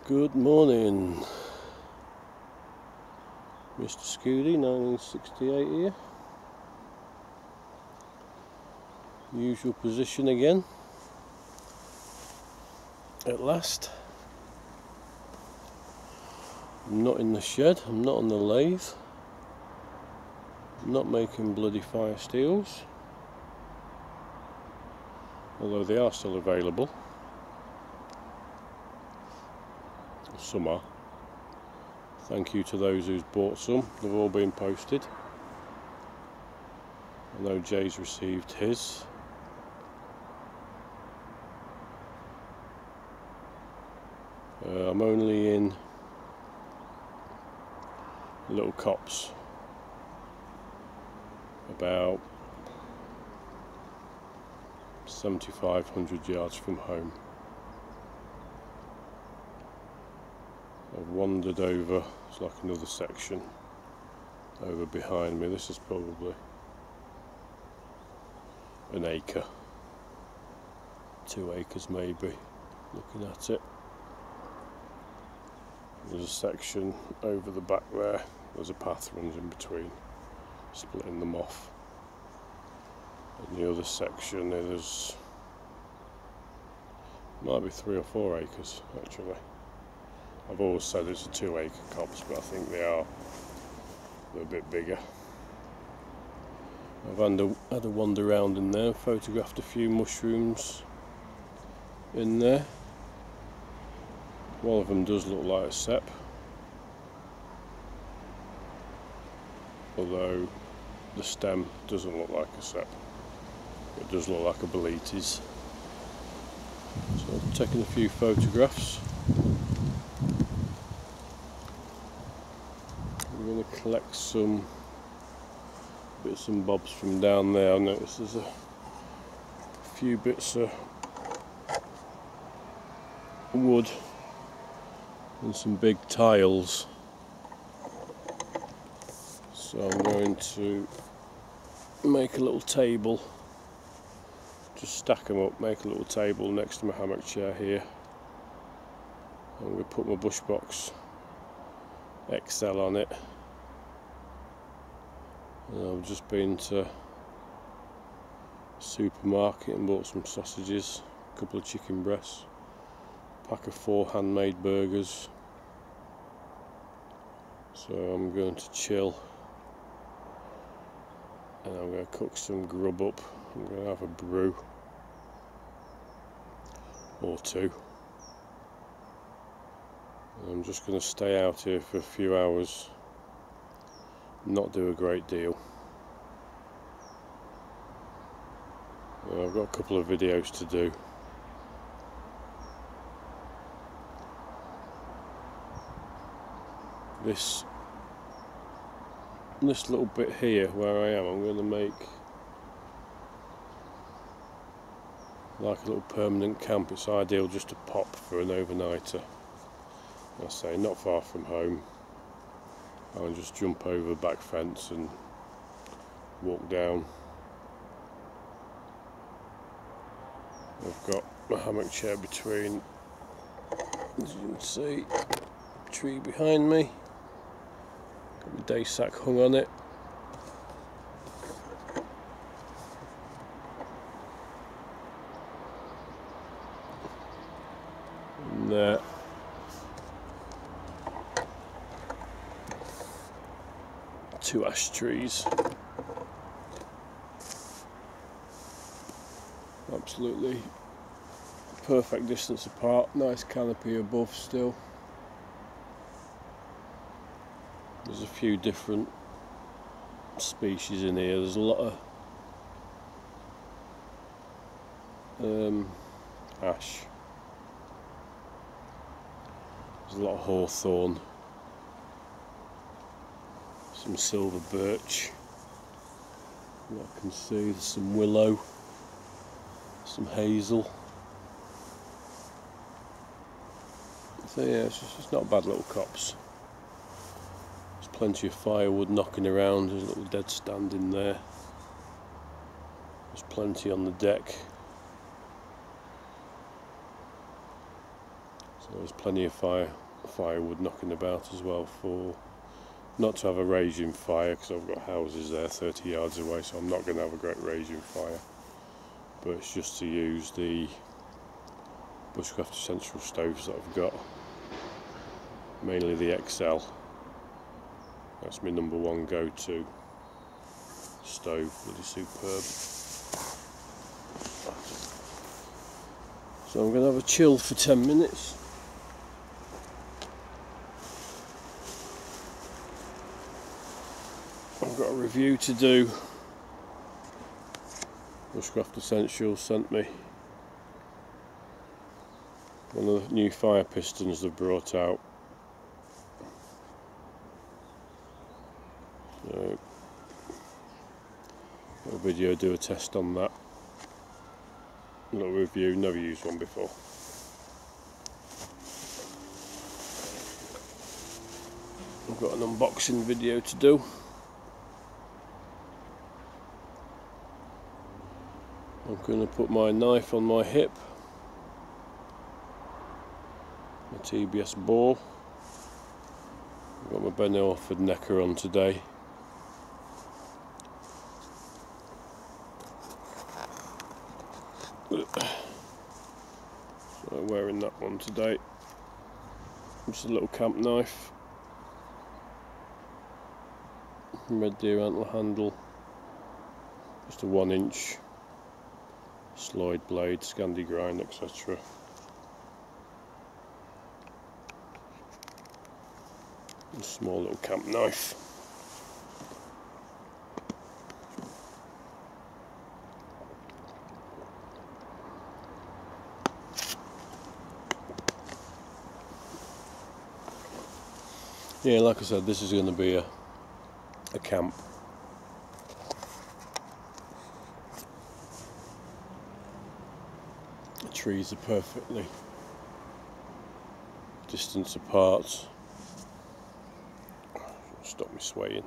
Good morning, Mr. Scooty, 1968 here. Usual position again, at last. I'm not in the shed, I'm not on the lathe, I'm not making bloody fire steels, although they are still available. Some are. Thank you to those who's bought some. They've all been posted. I know Jay's received his. I'm only in little copse, about 7,500 yards from home. I've wandered over, it's like another section over behind me. This is probably an acre, 2 acres maybe, looking at it. There's a section over the back there, there's a path runs in between, splitting them off. And the other section there's, might be 3 or 4 acres actually. I've always said it's a 2 acre copse, but I think they're a bit bigger. I've had a wander around in there, photographed a few mushrooms in there. One of them does look like a sep, although the stem doesn't look like a sep. It does look like a Boletes. So I've taken a few photographs. I'm going to collect some bits and bobs from down there. I noticed there's a few bits of wood and some big tiles, so I'm going to make a little table, just stack them up, make a little table next to my hammock chair here. I'm going to put my bush box XL on it, and I've just been to supermarket and bought some sausages, a couple of chicken breasts, pack of 4 handmade burgers. So I'm going to chill and I'm going to cook some grub up. I'm going to have a brew or 2. And I'm just going to stay out here for a few hours, not do a great deal. And I've got a couple of videos to do. This little bit here where I am, I'm going to make like a little permanent camp. It's ideal just to pop for an overnighter. I say not far from home. I'll just jump over the back fence and walk down. I've got my hammock chair between, as you can see, tree behind me. Got my day sack hung on it. And there. Two ash trees. Absolutely perfect distance apart. Nice canopy above still. There's a few different species in here. There's a lot of ash. There's a lot of hawthorn. Some silver birch. What I can see, there's some willow, some hazel. So yeah, it's not a bad little copse. Plenty of firewood knocking around. There's a little dead stand in there. There's plenty on the deck. So there's plenty of firewood knocking about as well, for not to have a raging fire, because I've got houses there 30 yards away, so I'm not going to have a great raging fire, but it's just to use the Bushcraft Essential stoves that I've got, mainly the XL. That's my #1 go-to stove, really superb. So I'm going to have a chill for 10 minutes. I've got a review to do. Bushcraft Essentials sent me one of the new fire pistons they've brought out. So, a video, do a test on that. A little review, never used one before. I've got an unboxing video to do. I'm going to put my knife on my hip, my TBS ball. I've got my Ben Orford necker on today. So I'm wearing that one today. Just a little camp knife. Red deer antler handle. Just a 1-inch Sloyd blade, Scandi grind, etc. A small little camp knife. Yeah, like I said, this is going to be a camp. The trees are perfectly distance apart. Stop me swaying,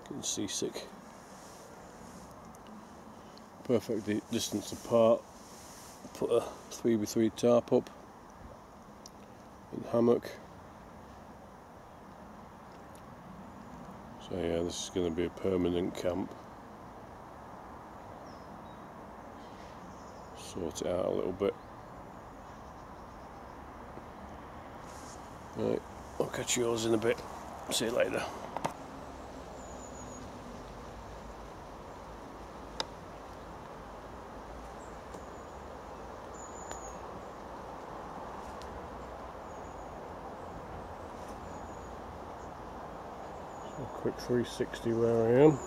getting seasick. Perfectly distance apart. Put a 3x3 tarp up in Hammock. So yeah, this is going to be a permanent camp. Sort it out a little bit. Right, I'll catch yours in a bit. See you later. So a quick 360 where I am.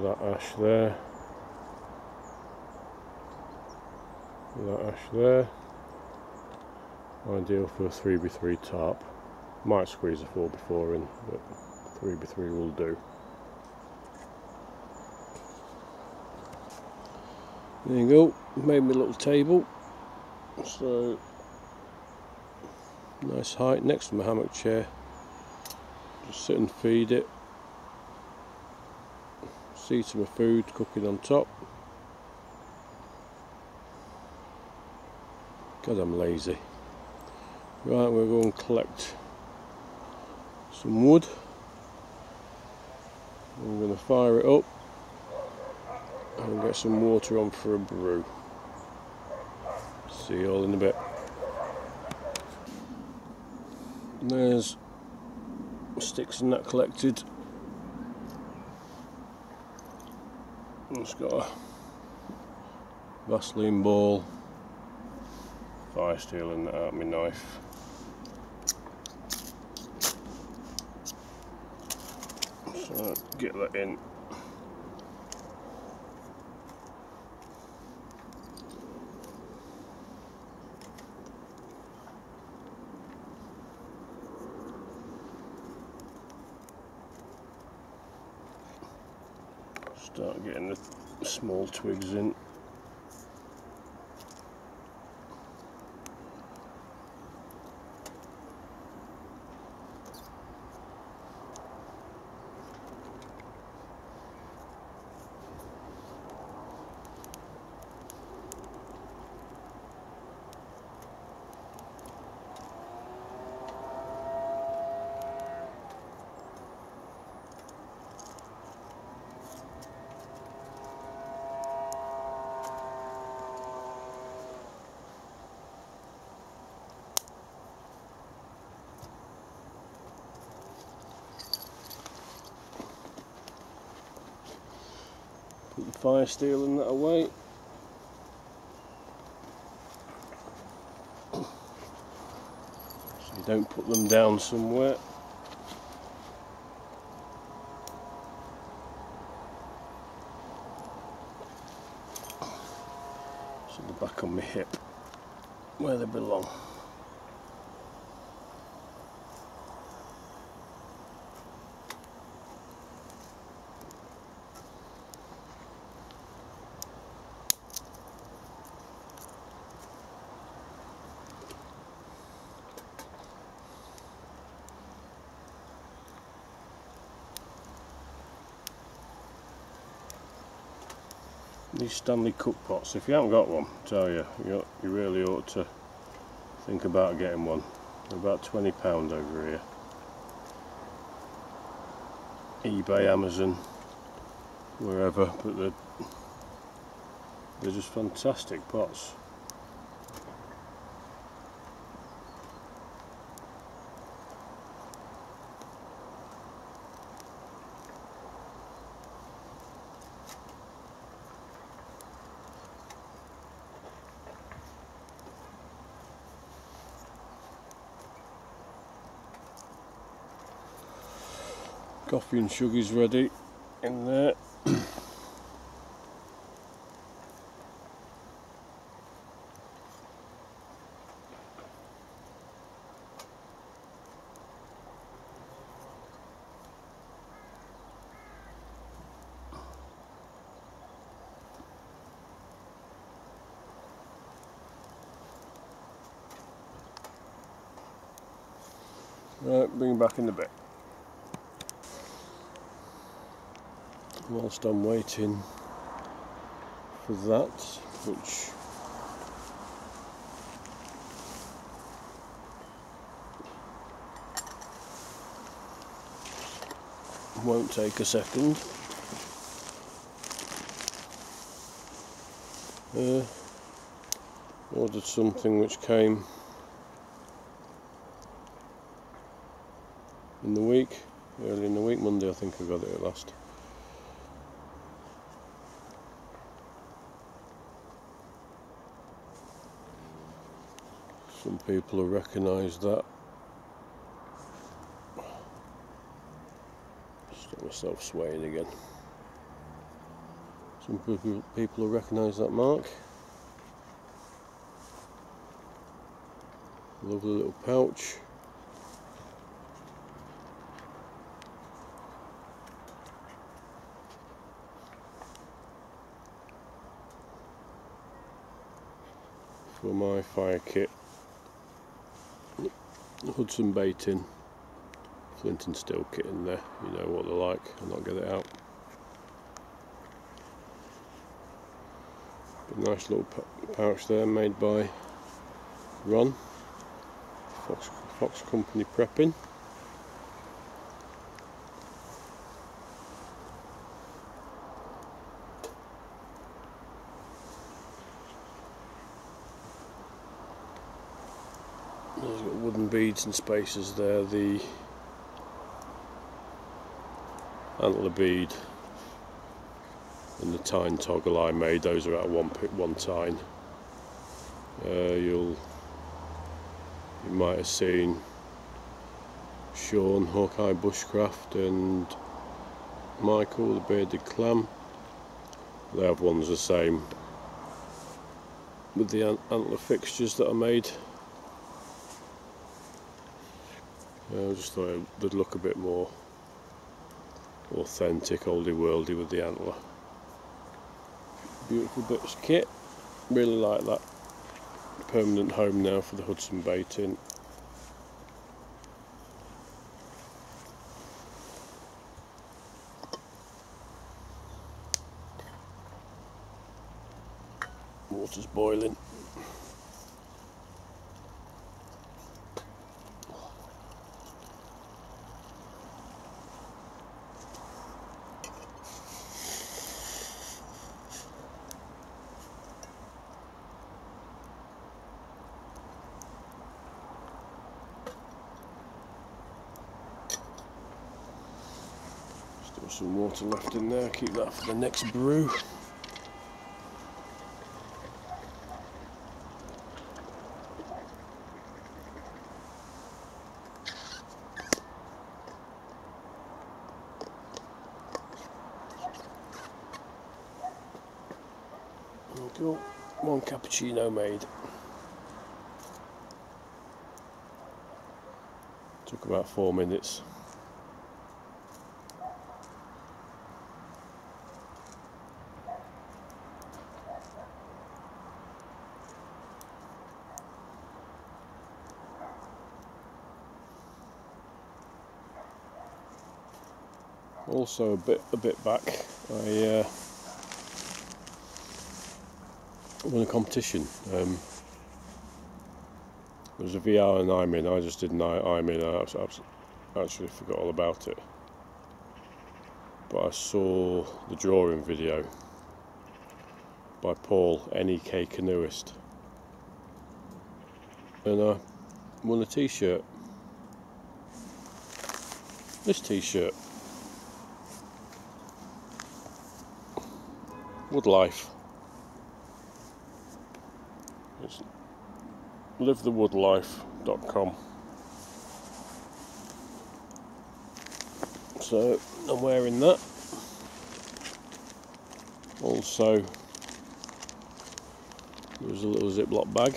That ash there, that ash there. Ideal for a 3x3 tarp. Might squeeze a 4x4 in, but 3x3 will do. There you go, made me a little table. So, nice height next to my hammock chair. Just sit and feed it. See some food cooking on top. God, I'm lazy. Right, we'll go and collect some wood. I'm going to fire it up and get some water on for a brew. See you all in a bit. And there's sticks and that collected. It's got a Vaseline ball, fire steel and that out of my knife. So get that in. Start getting the small twigs in. fire stealing that away. So you don't put them down somewhere. So they're back on my hip, where they belong. These Stanley cook pots, if you haven't got one, I tell you, you really ought to think about getting one. They're about £20 over here. eBay, Amazon, wherever, but they're just fantastic pots. Coffee and sugar's ready in there. Right, bring it back in the bit. Whilst I'm waiting for that, which won't take a second, ordered something which came in the week, early in the week, Monday I think I got it at last. Some people will recognise that. Stop myself swaying again. Some people will recognise that mark. Lovely little pouch. For my fire kit. Hudson baiting, flint and steel kit in there, you know what they're like, I'll not get it out. A nice little pouch there, made by Ron, Fox Company Prepping. There's got wooden beads and spacers there. The antler bead and the tine toggle I made, those are out of one tine. You might have seen Sean, Hawkeye Bushcraft, and Michael, the bearded clam. They have ones the same with the antler fixtures that I made. I just thought they'd look a bit more authentic, oldie worldy with the antler. Beautiful bits of kit. Really like that. Permanent home now for the Hudson baiting. Water's boiling. Still some water left in there, keep that for the next brew. Cool, one cappuccino made. Took about 4 minutes. Also a bit back, I won a competition. There was a VR and I'm in. I just did an I'm in. I actually forgot all about it. But I saw the drawing video by Paul, NEK Canoeist, and I won a t-shirt. This t-shirt. Woodlife. It's livethewoodlife.com. So I'm wearing that. Also, there's a little Ziploc bag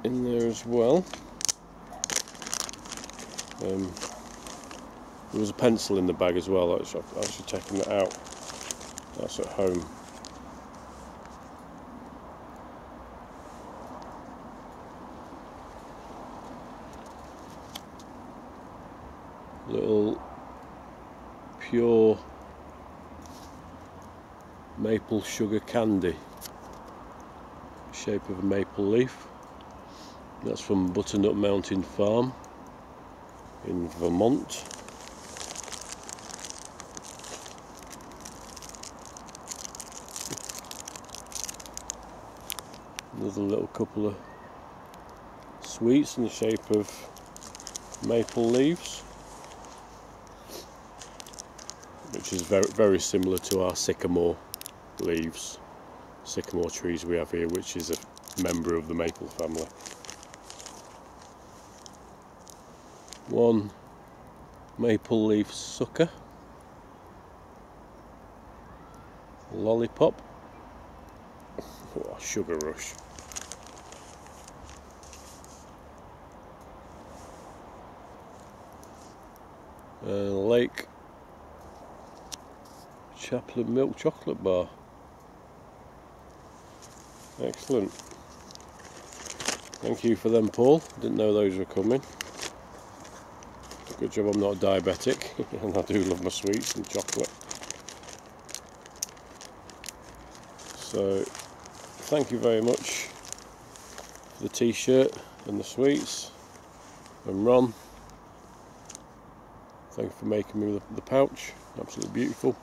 in there as well. There was a pencil in the bag as well. I've actually taken that out. That's at home. Little pure maple sugar candy, shape of a maple leaf. That's from Butternut Mountain Farm in Vermont. Another little couple of sweets in the shape of maple leaves, which is very similar to our sycamore leaves, sycamore trees we have here, which is a member of the maple family. One maple leaf sucker, lollipop. Oh, sugar rush. Lake Chaplin milk chocolate bar. Excellent. Thank you for them, Paul. Didn't know those were coming. Good job I'm not diabetic, and I do love my sweets and chocolate. So, thank you very much for the t-shirt and the sweets. And Ron, thank you for making me the pouch. Absolutely beautiful.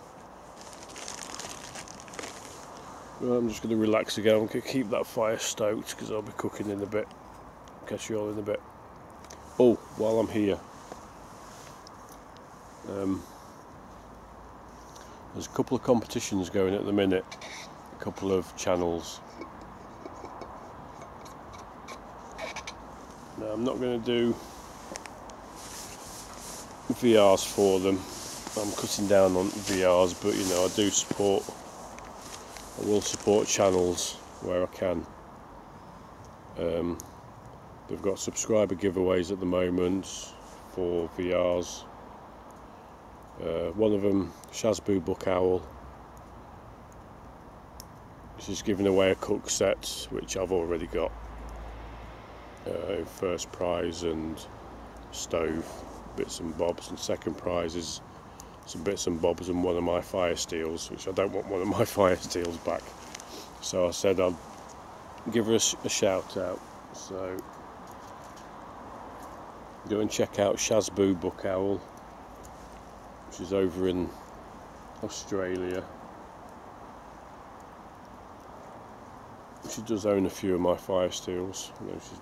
Well, I'm just going to relax again. I'm going to keep that fire stoked because I'll be cooking in a bit. Catch you all in a bit. Oh, while I'm here, there's a couple of competitions going at the minute. A couple of channels. Now, I'm not going to do VRs for them. I'm cutting down on VRs, but you know, I will support channels where I can. They've got subscriber giveaways at the moment for VRs. One of them, ShazBoo BookOwl, she's giving away a cook set, which I've already got in first prize, and stove, bits and bobs, and second prize is some bits and bobs and one of my fire steels, which I don't want one of my fire steels back. So I said I'd give her a shout out. So go and check out ShazBoo BookOwl, which is over in Australia. She does own a few of my fire steels. I know she's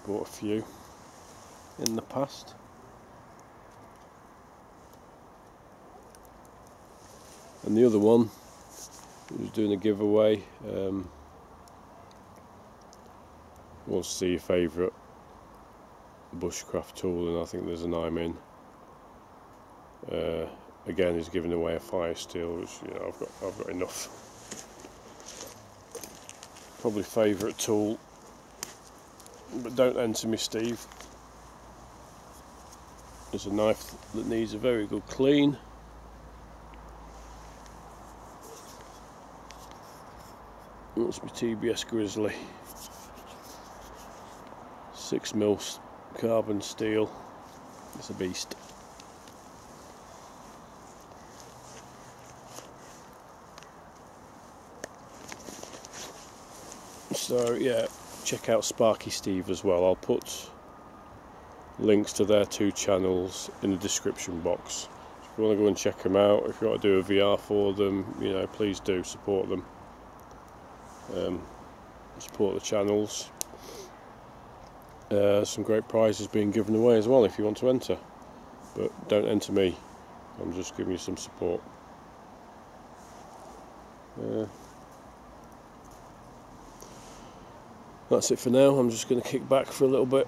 bought a few in the past. And the other one who's doing a giveaway wants to see your favourite bushcraft tool, and I think there's an I'm in. again is giving away a fire steel, which, you know, I've got enough. Probably favourite tool, but don't enter me, Steve. There's a knife that needs a very good clean. That's my TBS Grizzly. 6mm carbon steel. It's a beast. So yeah, check out Sparky Steve as well. I'll put links to their 2 channels in the description box. If you want to go and check them out, if you want to do a VR for them, you know, please do support them. Support the channels. Some great prizes being given away as well if you want to enter, but don't enter me. I'm just giving you some support. That's it for now. I'm just going to kick back for a little bit,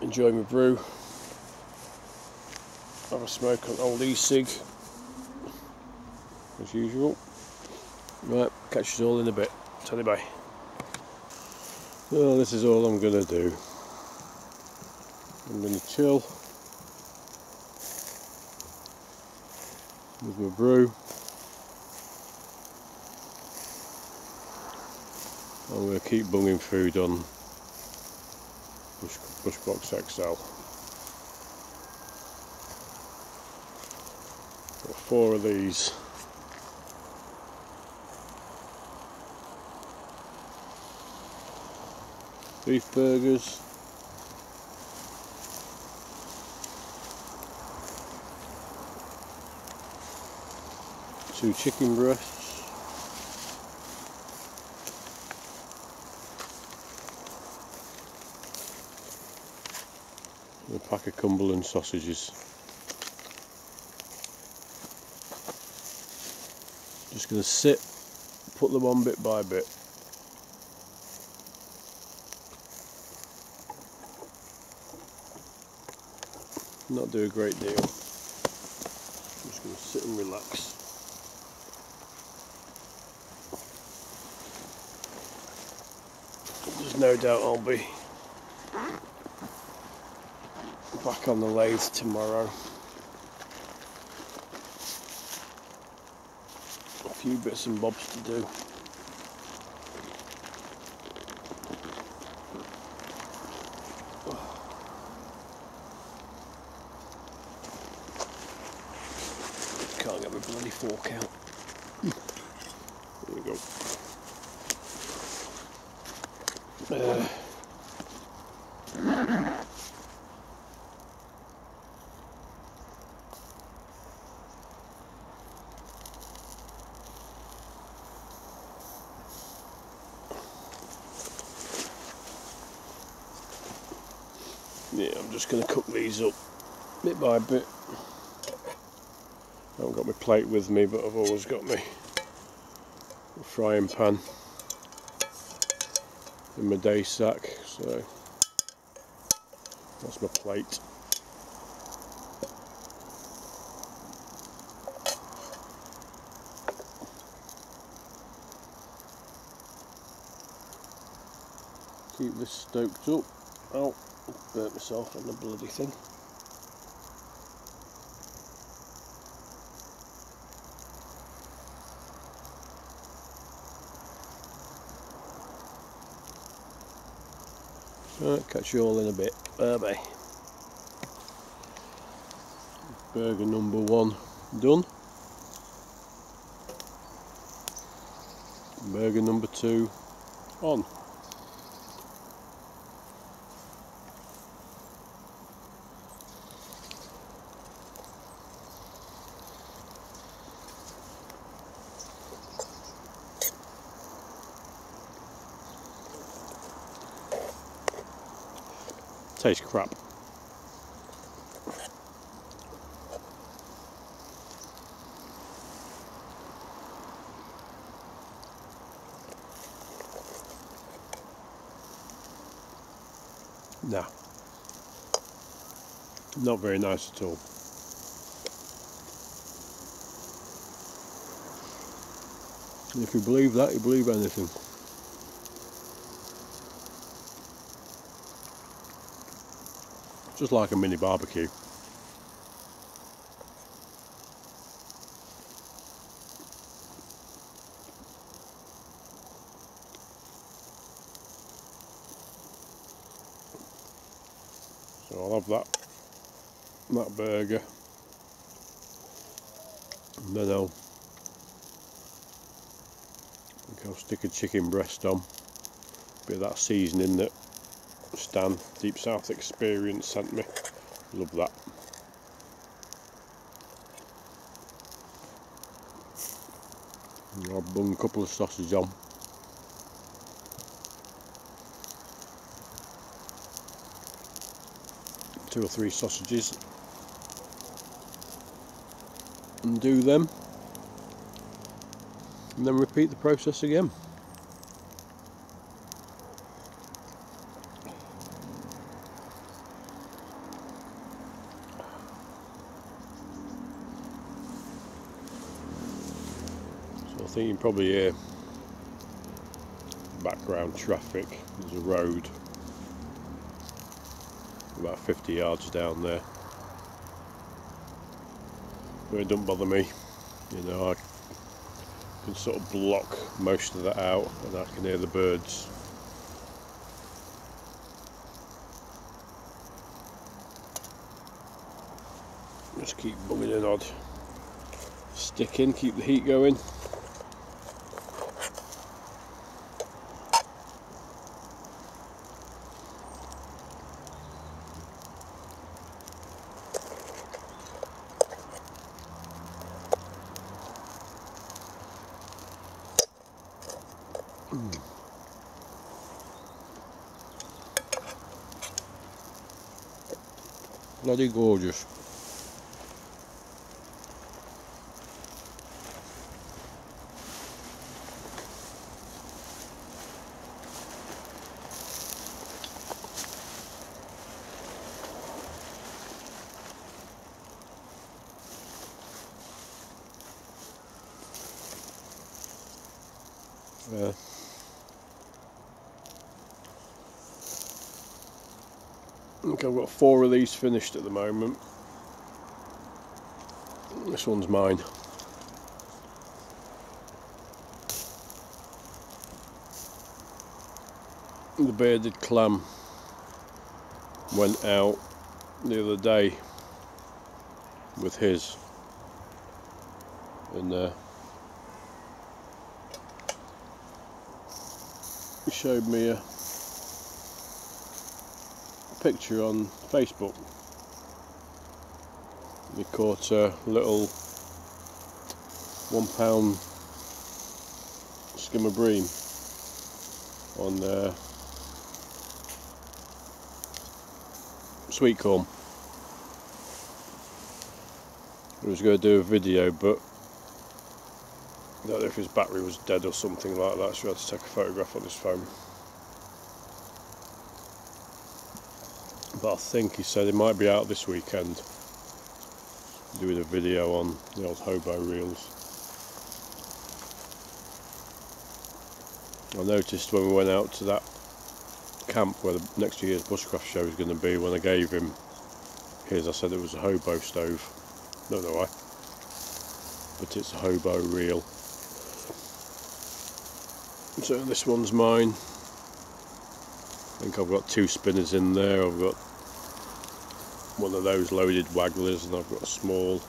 enjoy my brew, have a smoke on old e-cig as usual. Right, catch you all in a bit. Tell you bye. Well, this is all I'm going to do. I'm going to chill with my brew. I'm going to keep bunging food on Bushbox XL. Got 4 of these. Beef burgers. Two chicken breasts. And a pack of Cumberland sausages. Just going to sit, put them on bit by bit. Not do a great deal. I'm just going to sit and relax. There's no doubt I'll be back on the lathe tomorrow. A few bits and bobs to do. Can't get my bloody fork out. There we go. Yeah, I'm just going to cook these up bit by bit. I haven't got my plate with me, but I've always got my frying pan in my day sack, so that's my plate. Keep this stoked up. Oh, burnt myself on the bloody thing. Right, catch you all in a bit. Bye bye. Burger number 1 done. Burger number 2 on. Tastes crap. No. Not very nice at all. And if you believe that, you believe anything. Just like a mini barbecue. So I'll have that burger, and then I'll stick a chicken breast on, bit of that seasoning that Stan, Deep South Experience, sent me. Love that. And I'll bung a couple of sausages on. Two or three sausages, and do them, and then repeat the process again. So I think you can probably hear background traffic. There's a road about 50 yards down there, but it doesn't bother me. You know, I can sort of block most of that out, and I can hear the birds. Just keep bumming and odd, sticking, keep the heat going. Bloody gorgeous. I think I've got 4 of these finished at the moment. This one's mine. The bearded clam went out the other day with his, and he showed me a picture on Facebook. He caught a little £1 skimmer bream on sweet corn. He was going to do a video, but I don't know if his battery was dead or something like that, so he had to take a photograph on his phone. But I think he said he might be out this weekend doing a video on the old hobo reels. I noticed when we went out to that camp where the next year's bushcraft show is going to be, when I gave him his, I said it was a hobo stove. Don't know why, but it's a hobo reel. So this one's mine. I think I've got 2 spinners in there. I've got one of those loaded wagglers, and I've got a small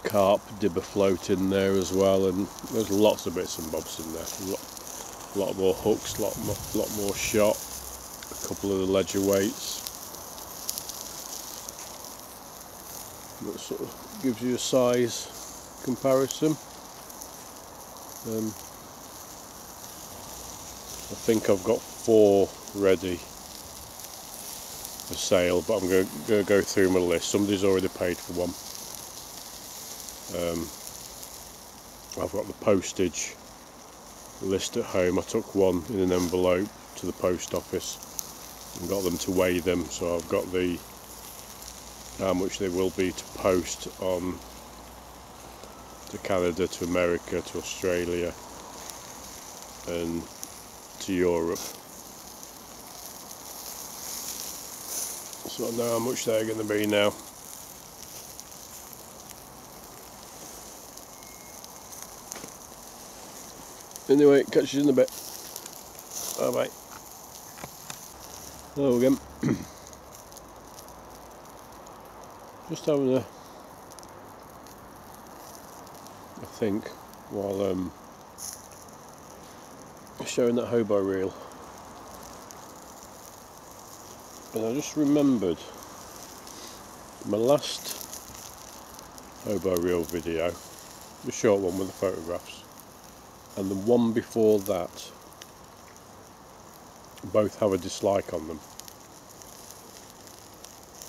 carp dibber float in there as well, and there's lots of bits and bobs in there. A lot more hooks, lot more shot, a couple of the ledger weights. That sort of gives you a size comparison. I think I've got 4 ready for sale, but I'm going to go through my list. Somebody's already paid for one. I've got the postage list at home. I took one in an envelope to the post office and got them to weigh them, so I've got the how much they will be to post on to Canada, to America, to Australia and to Europe. So I know how much they're going to be now. Anyway, catch you in a bit. Bye bye. Hello again. Just having a think while showing that hobo reel, and I just remembered my last hobo reel video, the short one with the photographs, and the one before that both have a dislike on them.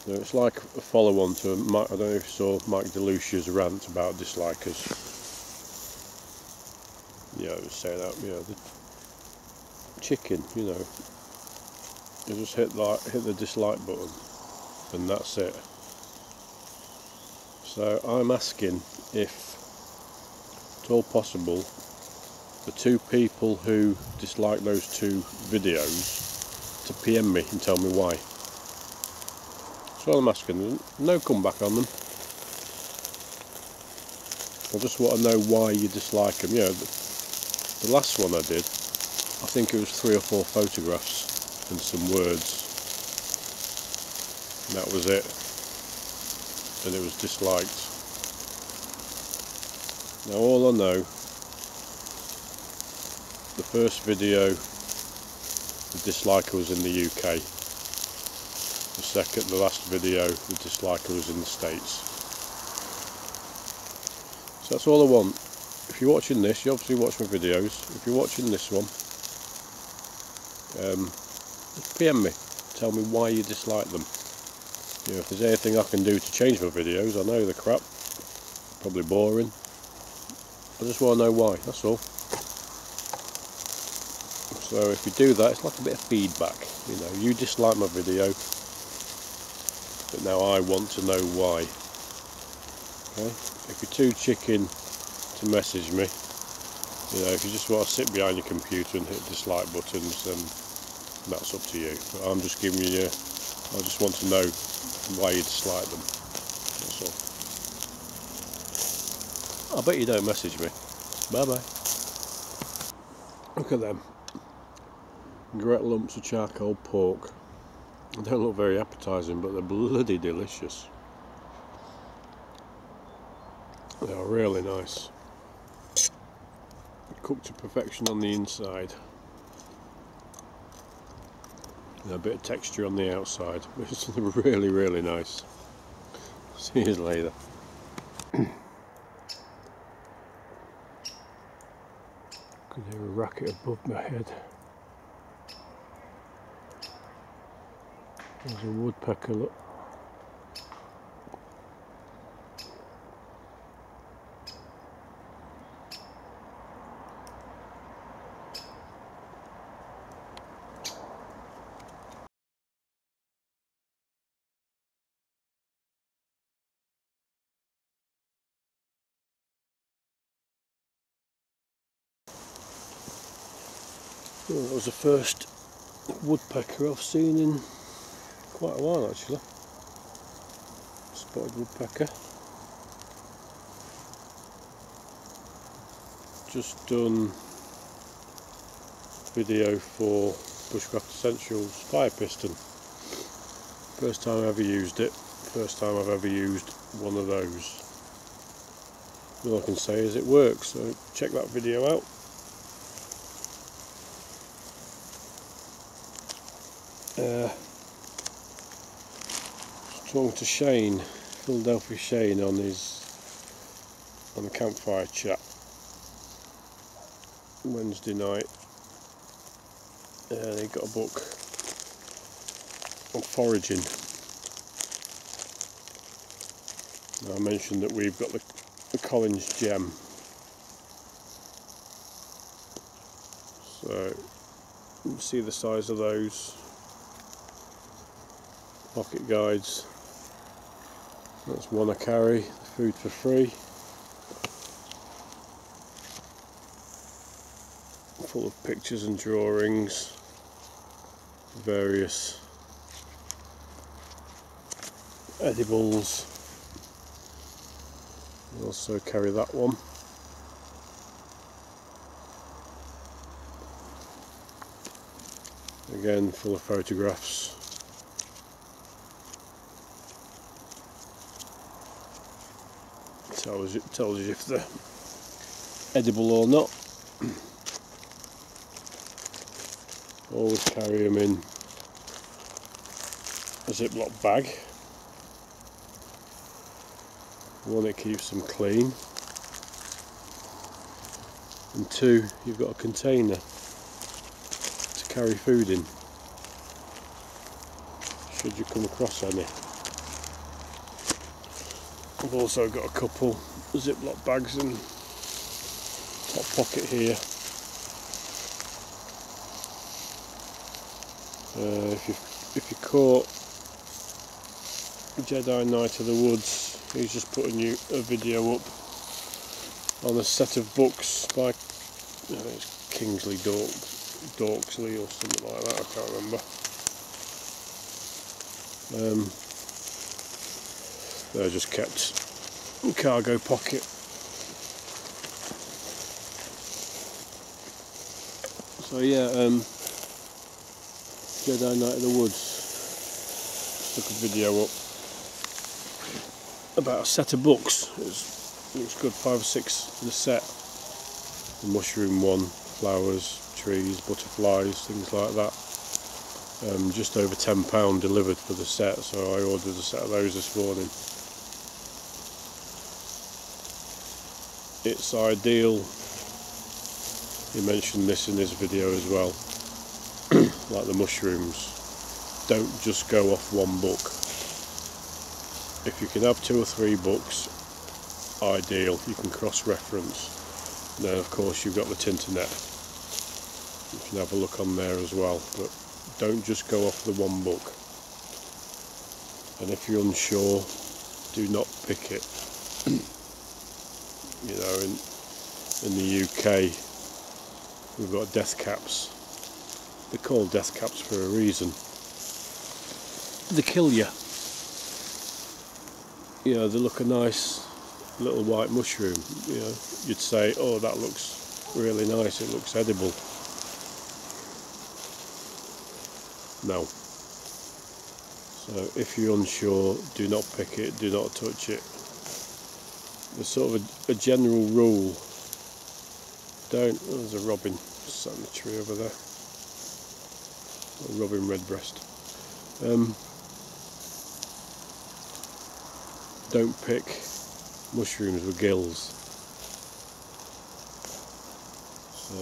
So it's like a follow-on to I don't know if you saw Mike DeLucia's rant about dislikers. Yeah, I would say that, you know, the chicken, you know, you just hit the dislike button and that's it. So I'm asking if it's all possible the two people who dislike those two videos to PM me and tell me why. That's all I'm asking. No comeback on them. I just want to know why you dislike them. You know, the last one I did, I think it was 3 or 4 photographs and some words, and that was it, and it was disliked. Now all I know, the first video, the disliker was in the UK. The last video, the disliker was in the States. So that's all I want. If you're watching this, you obviously watch my videos. If you're watching this one, just PM me. Tell me why you dislike them. You know, if there's anything I can do to change my videos, I know they're crap, probably boring. I just want to know why, that's all. So if you do that, it's like a bit of feedback. You know, you dislike my video, but now I want to know why. Okay? If you're too chicken to message me, you know, if you just want to sit behind your computer and hit dislike buttons, then that's up to you. But I'm just giving you, I just want to know why you dislike them. That's all. I bet you don't message me. Bye bye. Look at them. Great lumps of charcoal pork. They don't look very appetising, but they're bloody delicious. They are really nice. Cooked to perfection on the inside. And a bit of texture on the outside. It's really, really nice. See you later. Can hear a racket above my head. There's a woodpecker, look. Well, that was the first woodpecker I've seen in quite a while actually. Spotted woodpecker. Just done video for Bushcraft Essentials fire piston. First time I ever used it. First time I've ever used one of those. All I can say is it works, so check that video out. Talking to Shane, Philadelphia Shane, on the campfire chat Wednesday night. He got a book on foraging. Now I mentioned that we've got the Collins Gem, so you can see the size of those pocket guides. That's one I carry, food for free. full of pictures and drawings, various edibles. We also carry that one. Again, full of photographs. Tells you if they're edible or not. Always carry them in a Ziploc bag. One, it keeps them clean, and two, you've got a container to carry food in should you come across any. I've also got a couple Ziploc bags in top pocket here. If you caught Jedi Knight of the Woods, he's just putting you a video up on a set of books by, I think it's Kingsley Dorksley or something like that, I can't remember. They're just kept in cargo pocket. So yeah, Jedi Knight of the Woods took a video up about a set of books. It looks good, 5 or 6 in a set. The mushroom one, flowers, trees, butterflies, things like that. Just over £10 delivered for the set, so I ordered a set of those this morning. It's ideal, he mentioned this in his video as well, like the mushrooms, don't just go off one book. If you can have 2 or 3 books, ideal, you can cross-reference. Then of course you've got the Tinternet, you can have a look on there as well, but don't just go off the one book. And if you're unsure, do not pick it. You know, in the UK we've got death caps. They're called death caps for a reason. They kill you. You know, they look a nice little white mushroom. You know, you'd say, oh, that looks really nice, it looks edible. No. So if you're unsure, do not pick it, do not touch it. There's sort of a general rule. There's a robin sat in the tree over there. A robin redbreast. Don't pick mushrooms with gills. So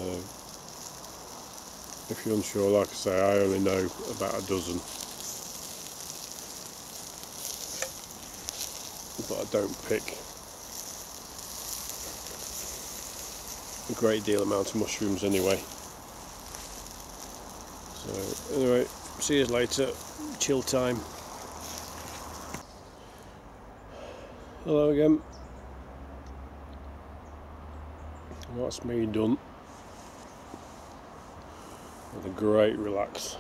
if you're unsure, like I say, I only know about a dozen. But I don't pick a great deal amount of mushrooms anyway. So anyway, see you later. Chill time. Hello again. Well, that's me done. With a great relax.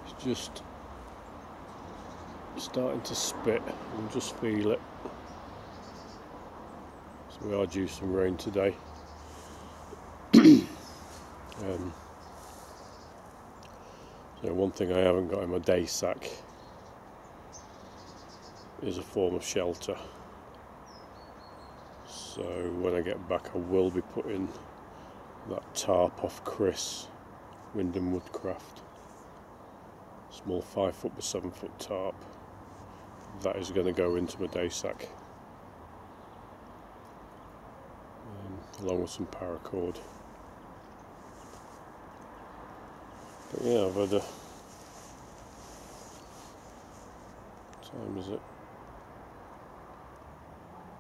It's just starting to spit and just feel it. So we are due some rain today. So one thing I haven't got in my day sack is a form of shelter. So when I get back, I will be putting that tarp off Chris, Wyndham Woodcraft, small 5 foot by 7 foot tarp. That is going to go into my day sack, along with some paracord. But yeah, I've had a, what time is it?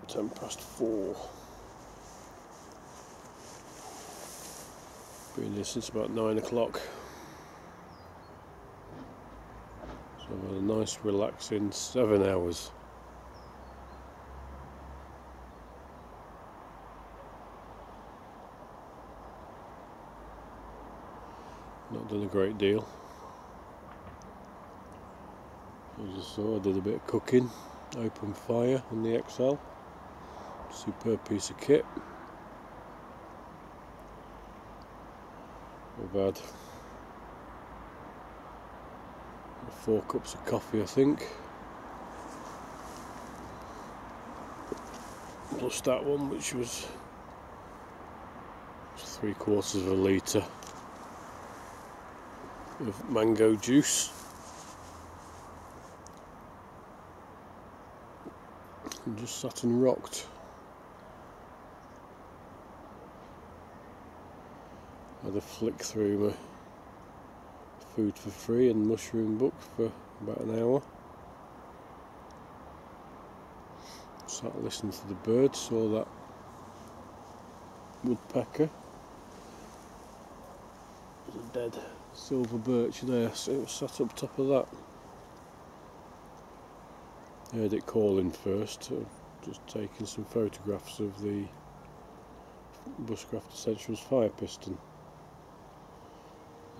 4:10. Been here since about 9 o'clock. So I've had a nice relaxing 7 hours. Not done a great deal. As I saw, I did a bit of cooking, open fire on the XL. Superb piece of kit. I've had 4 cups of coffee, I think, plus that one, which was 3/4 of a litre of mango juice. And just sat and rocked. Had a flick through my Food for Free and mushroom book for about an hour. Sat listening to the birds, saw that woodpecker. There's a dead silver birch there, so it was sat up top of that. Heard it calling first, just taking some photographs of the Bushcraft Essentials fire piston.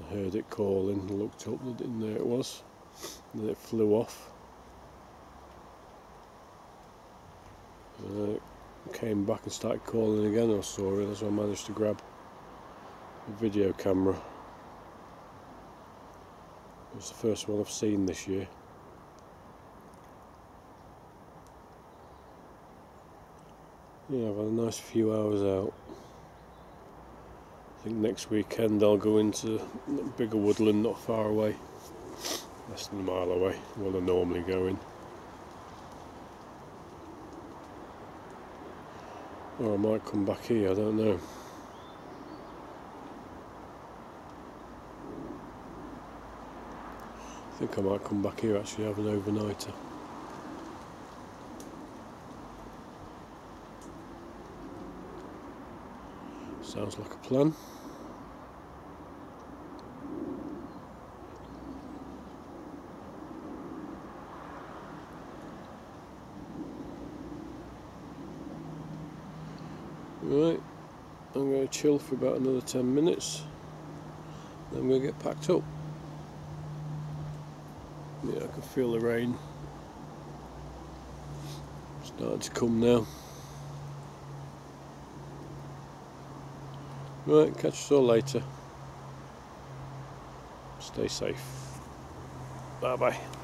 I heard it calling, looked up, and there it was, and then it flew off. And I came back and started calling again. I saw it, so I managed to grab a video camera. It was the first one I've seen this year. Yeah, I've had a nice few hours out. I think next weekend I'll go into a bigger woodland not far away, less than a mile away, where I normally go in. Or I might come back here, I don't know. I think I might come back here actually, have an overnighter. Sounds like a plan. Right, I'm going to chill for about another 10 minutes, then I'm going to get packed up. Yeah, I can feel the rain starting to come now. Right, catch you all later. Stay safe. Bye bye.